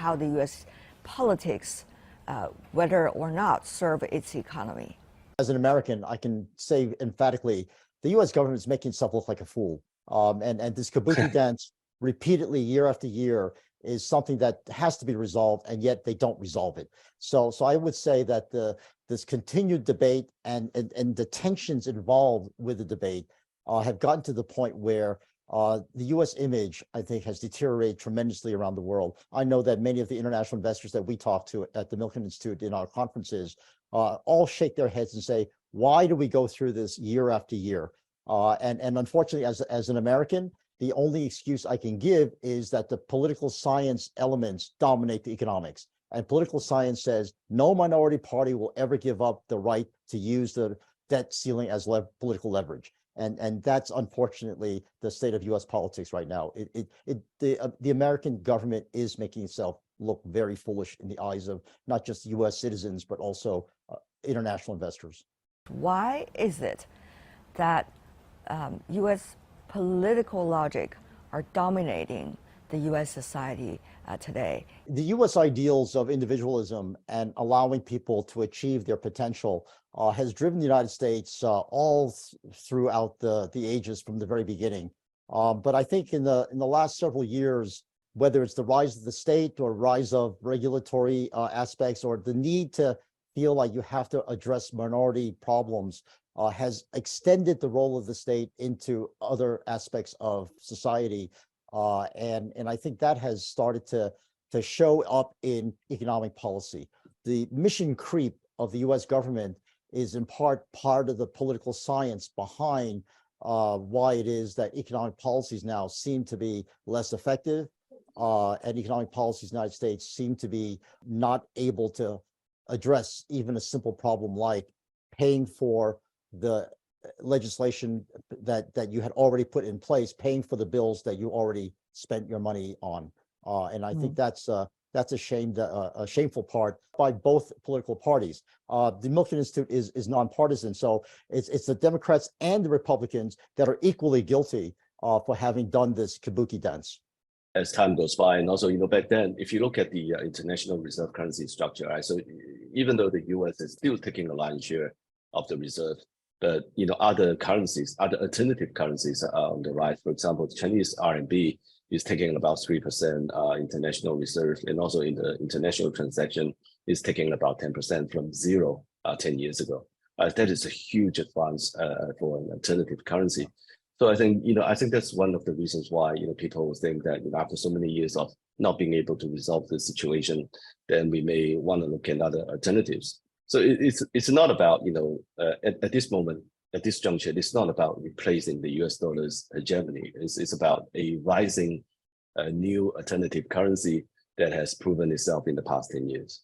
how the U.S. politics, whether or not, serve its economy. As an American, I can say emphatically, the U.S. government is making itself look like a fool. And this Kabuki dance repeatedly, year after year, is something that has to be resolved, and yet they don't resolve it. So I would say that this continued debate and the tensions involved with the debate have gotten to the point where the U.S. image, I think, has deteriorated tremendously around the world. I know that many of the international investors that we talk to at the Milken Institute in our conferences all shake their heads and say, why do we go through this year after year? And unfortunately, as an American, the only excuse I can give is that the political science elements dominate the economics. And political science says no minority party will ever give up the right to use the debt ceiling as political leverage. And that's unfortunately the state of U.S. politics right now. The American government is making itself look very foolish in the eyes of not just U.S. citizens, but also international investors. Why is it that U.S. political logic are dominating the U.S. society today? The U.S. ideals of individualism and allowing people to achieve their potential has driven the United States all throughout the ages from the very beginning. But I think in the last several years, whether it's the rise of the state or rise of regulatory aspects, or the need to feel like you have to address minority problems, has extended the role of the state into other aspects of society. And I think that has started to show up in economic policy. The mission creep of the U.S. government is in part of the political science behind why it is that economic policies now seem to be less effective, and economic policies in the United States seem to be not able to address even a simple problem like paying for the legislation that you had already put in place, paying for the bills that you already spent your money on. And I think that's a shameful part by both political parties. The Milken Institute is nonpartisan, so it's the Democrats and the Republicans that are equally guilty for having done this kabuki dance. As time goes by, and also, back then, if you look at the international reserve currency structure, right? So even though the U.S. is still taking a lion's share of the reserve, but other currencies, other alternative currencies are on the rise. For example, the Chinese RMB is taking about 3% international reserve, and also in the international transaction is taking about 10% from zero 10 years ago. That is a huge advance for an alternative currency. So I think that's one of the reasons why people think that after so many years of not being able to resolve the situation, then we may want to look at other alternatives. So it's not about at this moment, at this juncture, it's not about replacing the U.S. dollar's hegemony. It's about a rising new alternative currency that has proven itself in the past 10 years.